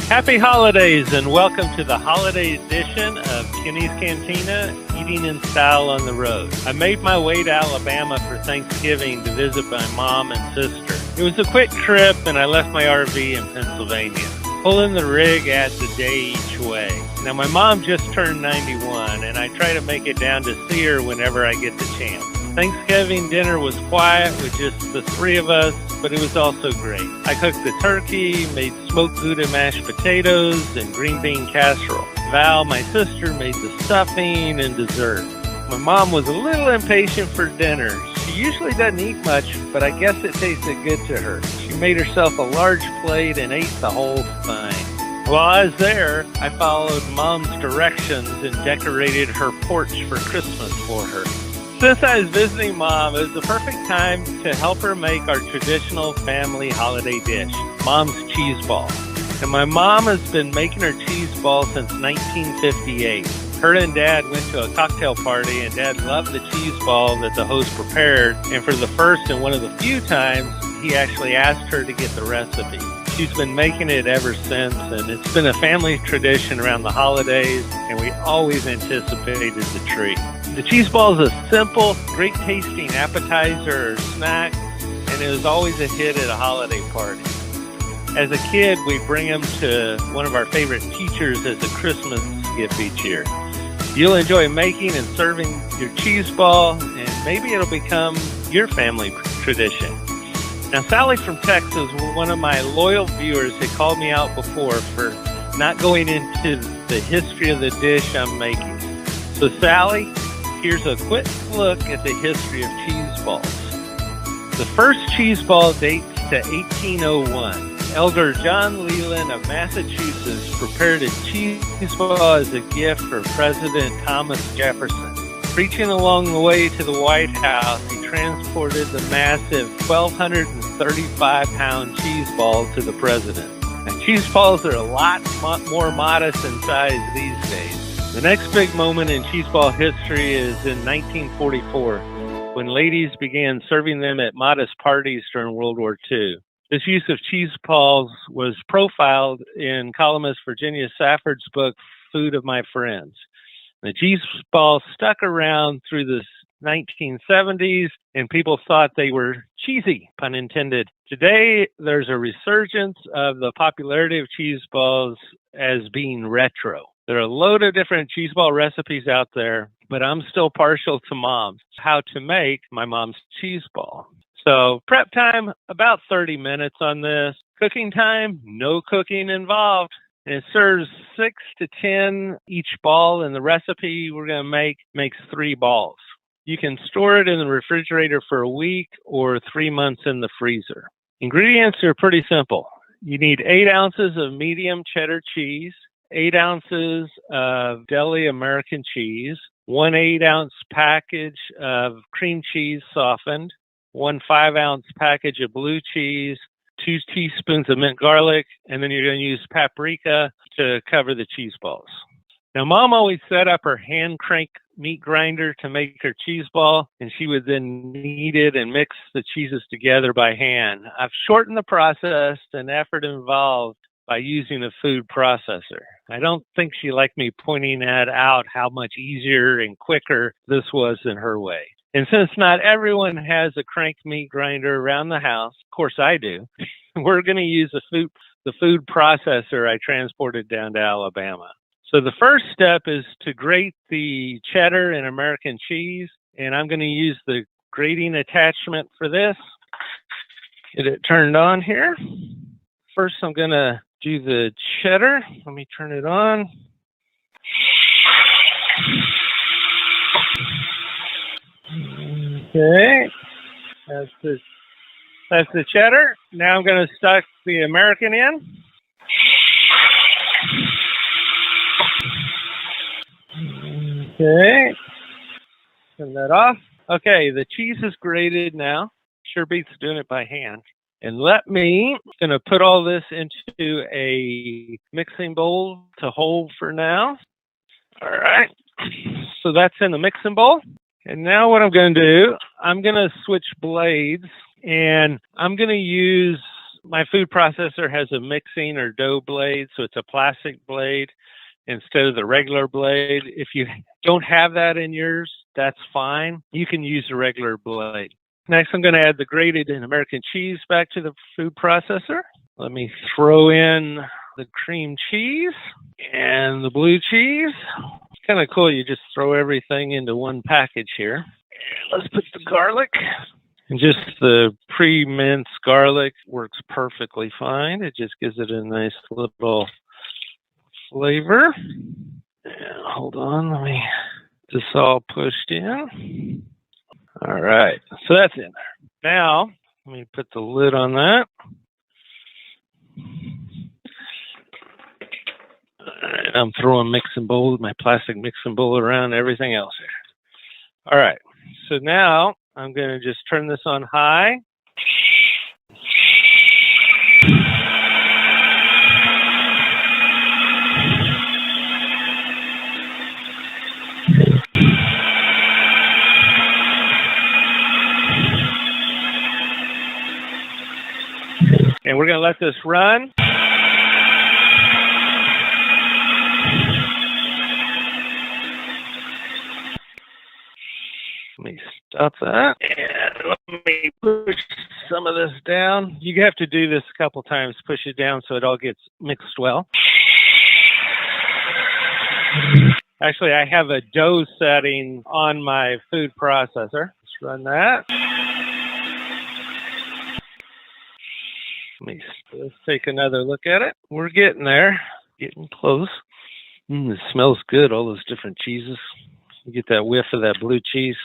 Happy holidays and welcome to the holiday edition of Kenny's Kantina, Eating in Style on the Road. I made my way to Alabama for Thanksgiving to visit my mom and sister. It was a quick trip and I left my RV in Pennsylvania. Pulling the rig adds a day each way. Now my mom just turned 91 and I try to make it down to see her whenever I get the chance. Thanksgiving dinner was quiet with just the three of us, but it was also great. I cooked the turkey, made smoked gouda mashed potatoes, and green bean casserole. Val, my sister, made the stuffing and dessert. My mom was a little impatient for dinner. She usually doesn't eat much, but I guess it tasted good to her. She made herself a large plate and ate the whole thing. While I was there, I followed Mom's directions and decorated her porch for Christmas for her. Since I was visiting Mom, it was the perfect time to help her make our traditional family holiday dish, Mom's cheese ball. And my mom has been making her cheese ball since 1958. Her and Dad went to a cocktail party, and Dad loved the cheese ball that the host prepared. And for the first and one of the few times, he actually asked her to get the recipe. She's been making it ever since, and it's been a family tradition around the holidays, and we always anticipated the treat. The cheese ball is a simple, great-tasting appetizer or snack, and it was always a hit at a holiday party. As a kid, we bring them to one of our favorite teachers as a Christmas gift each year. You'll enjoy making and serving your cheese ball, and maybe it'll become your family tradition. Now, Sally from Texas, one of my loyal viewers, had called me out before for not going into the history of the dish I'm making. So, Sally, here's a quick look at the history of cheese balls. The first cheese ball dates to 1801. Elder John Leland of Massachusetts prepared a cheese ball as a gift for President Thomas Jefferson. Preaching along the way to the White House, he transported the massive 1,235-pound cheese ball to the president. Now, cheese balls are a lot more modest in size these days. The next big moment in cheese ball history is in 1944, when ladies began serving them at modest parties during World War II. This use of cheese balls was profiled in columnist Virginia Safford's book, Food of My Friends. The cheese ball stuck around through the 1970s, and people thought they were cheesy, pun intended. Today, there's a resurgence of the popularity of cheese balls as being retro. There are a load of different cheese ball recipes out there, but I'm still partial to Mom's. How to make my mom's cheese ball. So prep time, about 30 minutes on this. Cooking time, no cooking involved. And it serves 6 to 10 each ball, and the recipe we're going to make makes 3 balls. You can store it in the refrigerator for a week or 3 months in the freezer. Ingredients are pretty simple. You need 8 ounces of medium cheddar cheese, 8 ounces of deli American cheese, 1 8-ounce package of cream cheese softened, 1 5-ounce package of blue cheese, 2 teaspoons of mint garlic, and then you're going to use paprika to cover the cheese balls. Now, Mom always set up her hand crank meat grinder to make her cheese ball, and she would then knead it and mix the cheeses together by hand. I've shortened the process and effort involved by using a food processor. I don't think she liked me pointing that out, how much easier and quicker this was than her way. And since not everyone has a crank meat grinder around the house, of course I do, we're going to use the food processor I transported down to Alabama. So the first step is to grate the cheddar and American cheese, and I'm going to use the grating attachment for this. Get it turned on here. First, I'm going to do the cheddar. Let me turn it on. Okay, that's the cheddar. Now I'm going to stuck the American in. Okay, turn that off. Okay, the cheese is grated now. Sure beats doing it by hand. And going to put all this into a mixing bowl to hold for now. All right, so that's in the mixing bowl. And now what I'm going to do, I'm going to switch blades, and I'm going to use My food processor has a mixing or dough blade, so it's a plastic blade instead of the regular blade. If you don't have that in yours, that's fine. You can use a regular blade. Next, I'm going to add the grated American cheese back to the food processor. Let me throw in the cream cheese and the blue cheese. It's kind of cool. You just throw everything into one package here. And let's put the garlic. And just the pre-minced garlic works perfectly fine. It just gives it a nice little flavor. And hold on, let me get this all pushed in. All right, so that's in there. Now, let me put the lid on that. All right, I'm throwing my plastic mixing bowl around everything else here. All right, so now I'm going to just turn this on high. And we're going to let this run. Let me stop that. And let me push some of this down. You have to do this a couple times. Push it down so it all gets mixed well. Actually, I have a dough setting on my food processor. Let's run that. Let's take another look at it. We're getting there, getting close. It smells good, all those different cheeses. You get that whiff of that blue cheese.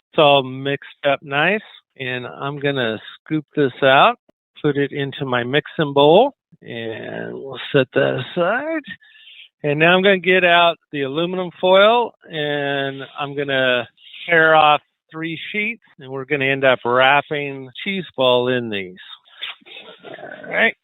It's all mixed up nice, and I'm going to scoop this out. Put it into my mixing bowl, and we'll set that aside. And now I'm going to get out the aluminum foil, and I'm going to tear off 3 sheets, and we're going to end up wrapping cheese ball in these. All right.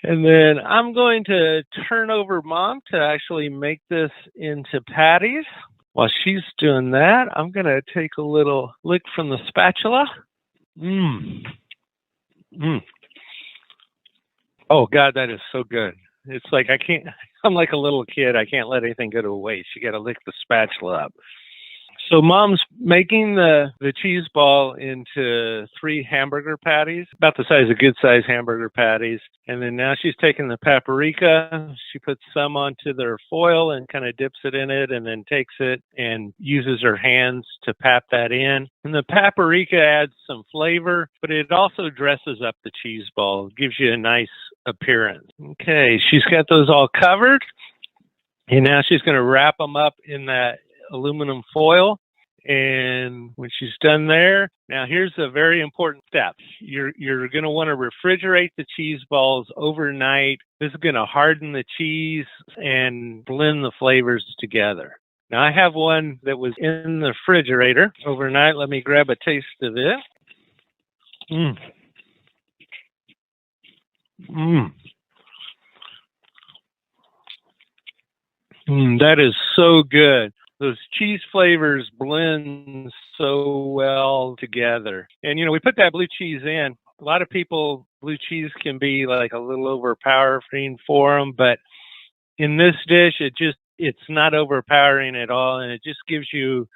And then I'm going to turn over Mom to actually make this into patties. While she's doing that, I'm going to take a little lick from the spatula. Oh, God, that is so good. It's like I'm like a little kid. I can't let anything go to waste. You got to lick the spatula up. So Mom's making the cheese ball into 3 hamburger patties, about the size of good size hamburger patties. And then now she's taking the paprika. She puts some onto their foil and kind of dips it in it, and then takes it and uses her hands to pap that in. And the paprika adds some flavor, but it also dresses up the cheese ball. It gives you a nice appearance. Okay, she's got those all covered. And now she's going to wrap them up in that aluminum foil. And when she's done there, now here's a very important step. You're going to want to refrigerate the cheese balls overnight. This is going to harden the cheese and blend the flavors together. Now I have one that was in the refrigerator overnight. Let me grab a taste of it. That is so good. Those cheese flavors blend so well together. And, we put that blue cheese in. A lot of people, blue cheese can be like a little overpowering for them. But in this dish, it's not overpowering at all. And it just gives you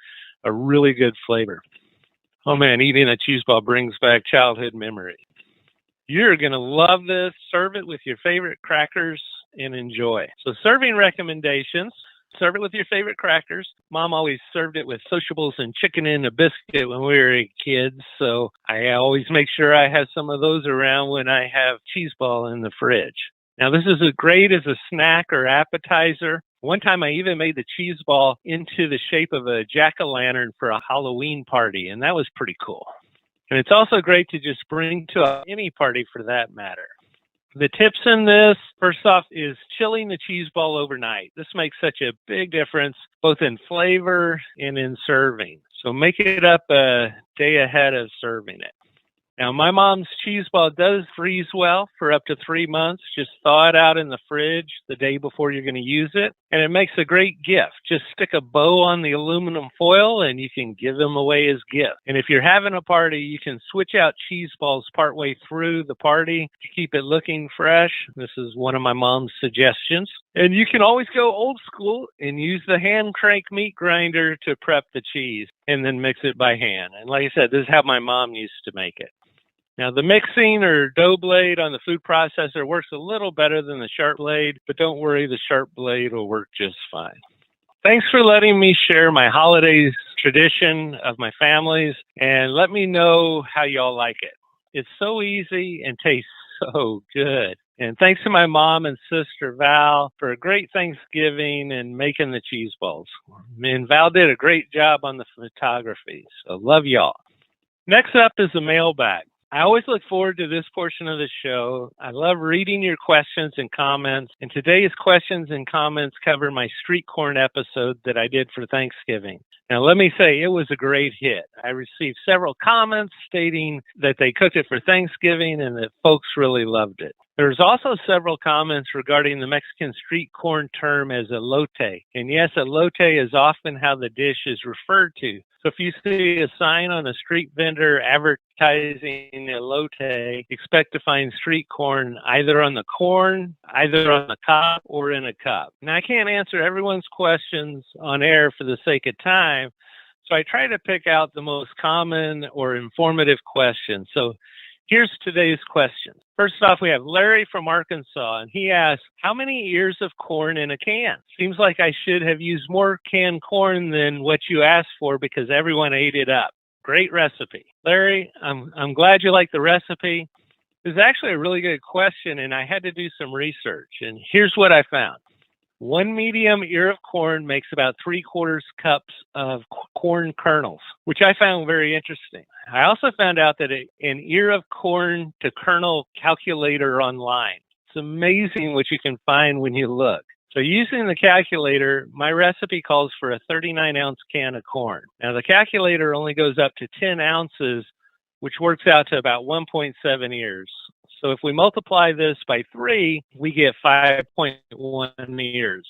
a really good flavor. Oh, man, eating a cheese ball brings back childhood memories. You're going to love this. Serve it with your favorite crackers and enjoy. So serving recommendations. Serve it with your favorite crackers. Mom always served it with Sociables and chicken and a biscuit when we were kids, so I always make sure I have some of those around when I have cheese ball in the fridge. Now, this is great as a snack or appetizer. One time I even made the cheese ball into the shape of a jack-o'-lantern for a Halloween party, and that was pretty cool. And it's also great to just bring to any party for that matter. The tips in this, first off, is chilling the cheese ball overnight. This makes such a big difference, both in flavor and in serving. So make it up a day ahead of serving it. Now, my mom's cheese ball does freeze well for up to 3 months. Just thaw it out in the fridge the day before you're going to use it, and it makes a great gift. Just stick a bow on the aluminum foil, and you can give them away as gifts. And if you're having a party, you can switch out cheese balls partway through the party to keep it looking fresh. This is one of my mom's suggestions. And you can always go old school and use the hand crank meat grinder to prep the cheese and then mix it by hand. And like I said, this is how my mom used to make it. Now, the mixing or dough blade on the food processor works a little better than the sharp blade, but don't worry, the sharp blade will work just fine. Thanks for letting me share my holidays tradition of my family's, and let me know how y'all like it. It's so easy and tastes so good. And thanks to my mom and sister, Val, for a great Thanksgiving and making the cheese balls. And Val did a great job on the photography, so love y'all. Next up is the mailbag. I always look forward to this portion of the show. I love reading your questions and comments, and today's questions and comments cover my street corn episode that I did for Thanksgiving. Now, let me say, it was a great hit. I received several comments stating that they cooked it for Thanksgiving and that folks really loved it. There's also several comments regarding the Mexican street corn term as elote. And yes, elote is often how the dish is referred to. So if you see a sign on a street vendor advertising elote, expect to find street corn either on the cob, or in a cup. Now, I can't answer everyone's questions on air for the sake of time, so I try to pick out the most common or informative questions. So here's today's question. First off, we have Larry from Arkansas, and he asks, how many ears of corn in a can? Seems like I should have used more canned corn than what you asked for because everyone ate it up. Great recipe. Larry, I'm glad you like the recipe. It's actually a really good question, and I had to do some research, and here's what I found. 1 medium ear of corn makes about 3/4 cups of corn kernels, which I found very interesting. I also found out that an ear of corn to kernel calculator online. It's amazing what you can find when you look. So using the calculator, my recipe calls for a 39-ounce can of corn. Now, the calculator only goes up to 10 ounces, which works out to about 1.7 ears. So if we multiply this by 3, we get 5.1 ears.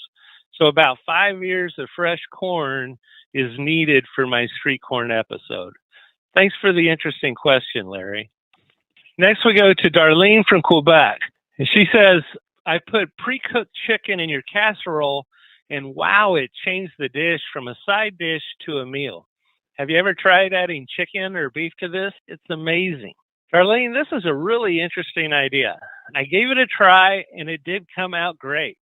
So about 5 ears of fresh corn is needed for my street corn episode. Thanks for the interesting question, Larry. Next, we go to Darlene from Quebec. And she says, I put pre-cooked chicken in your casserole, and wow, it changed the dish from a side dish to a meal. Have you ever tried adding chicken or beef to this? It's amazing. Darlene, this is a really interesting idea. I gave it a try, and it did come out great.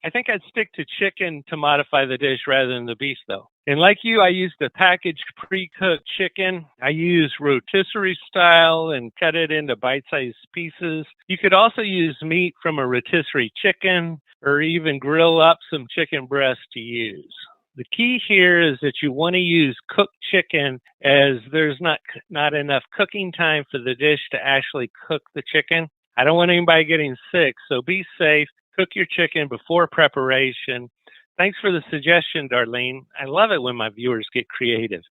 I think I'd stick to chicken to modify the dish rather than the beef, though. And like you, I used the packaged pre-cooked chicken. I used rotisserie style and cut it into bite-sized pieces. You could also use meat from a rotisserie chicken or even grill up some chicken breast to use. The key here is that you want to use cooked chicken, as there's not enough cooking time for the dish to actually cook the chicken. I don't want anybody getting sick, so be safe. Cook your chicken before preparation. Thanks for the suggestion, Darlene. I love it when my viewers get creative.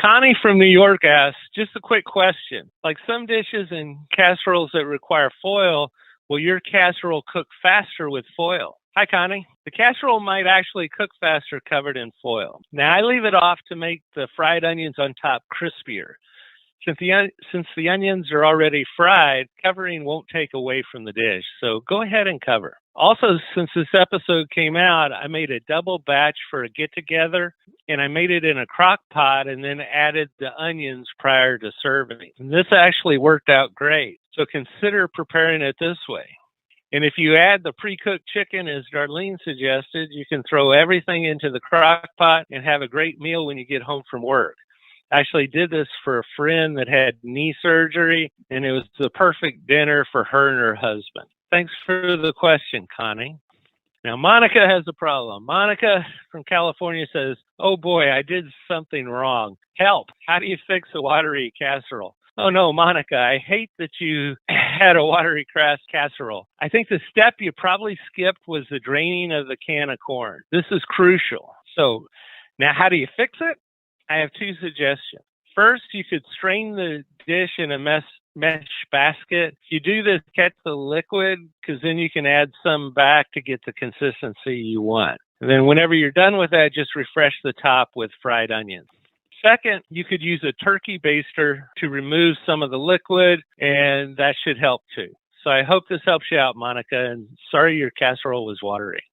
Connie from New York asks, just a quick question. Like some dishes and casseroles that require foil, will your casserole cook faster with foil? Hi, Connie. The casserole might actually cook faster covered in foil. Now, I leave it off to make the fried onions on top crispier. Since the onions are already fried, covering won't take away from the dish, so go ahead and cover. Also, since this episode came out, I made a double batch for a get-together, and I made it in a crock pot and then added the onions prior to serving. And this actually worked out great, so consider preparing it this way. And if you add the pre-cooked chicken, as Darlene suggested, you can throw everything into the crock pot and have a great meal when you get home from work. I actually did this for a friend that had knee surgery, and it was the perfect dinner for her and her husband. Thanks for the question, Connie. Now, Monica has a problem. Monica from California says, oh boy, I did something wrong. Help. How do you fix a watery casserole? Oh no, Monica, I hate that you had a watery casserole. I think the step you probably skipped was the draining of the can of corn. This is crucial. So now how do you fix it? I have 2 suggestions. First, you could strain the dish in a mesh basket. If you do this, catch the liquid, because then you can add some back to get the consistency you want. And then whenever you're done with that, just refresh the top with fried onions. Second, you could use a turkey baster to remove some of the liquid, and that should help too. So I hope this helps you out, Monica, and sorry your casserole was watery.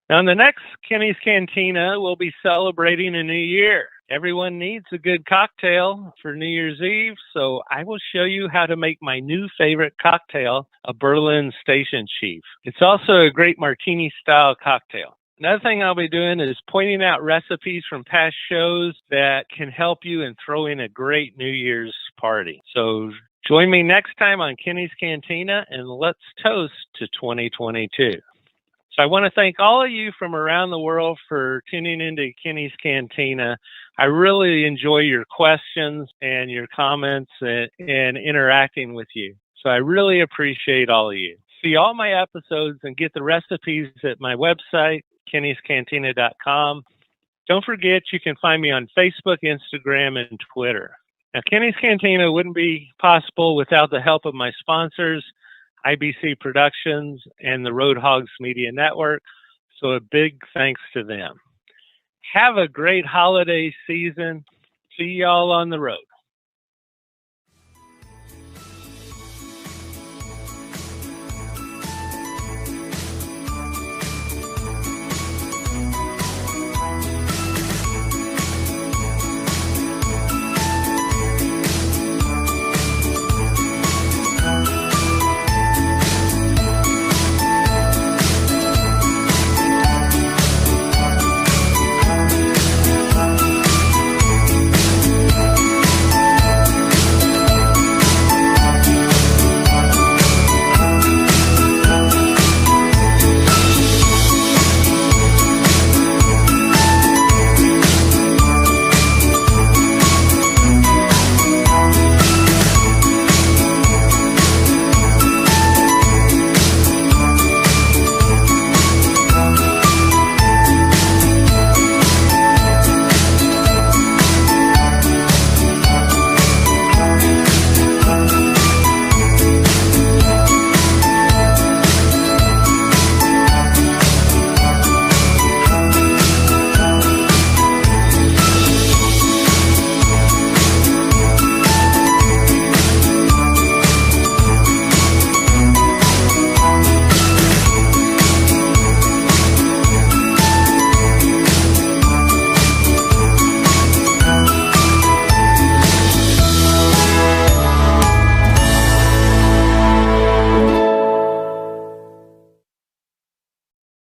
Now, in the next Kenny's Cantina, we'll be celebrating a new year. Everyone needs a good cocktail for New Year's Eve, so I will show you how to make my new favorite cocktail, a Berlin Station Chief. It's also a great martini-style cocktail. Another thing I'll be doing is pointing out recipes from past shows that can help you in throwing a great New Year's party. So join me next time on Kenny's Cantina, and let's toast to 2022. So I want to thank all of you from around the world for tuning into Kenny's Cantina. I really enjoy your questions and your comments and interacting with you. So I really appreciate all of you. See all my episodes and get the recipes at my website, kennyscantina.com. Don't forget, you can find me on Facebook, Instagram, and Twitter. Now, Kenny's Cantina wouldn't be possible without the help of my sponsors, IBC Productions and the Road Hogs Media Network, so a big thanks to them. Have a great holiday season. See y'all on the road.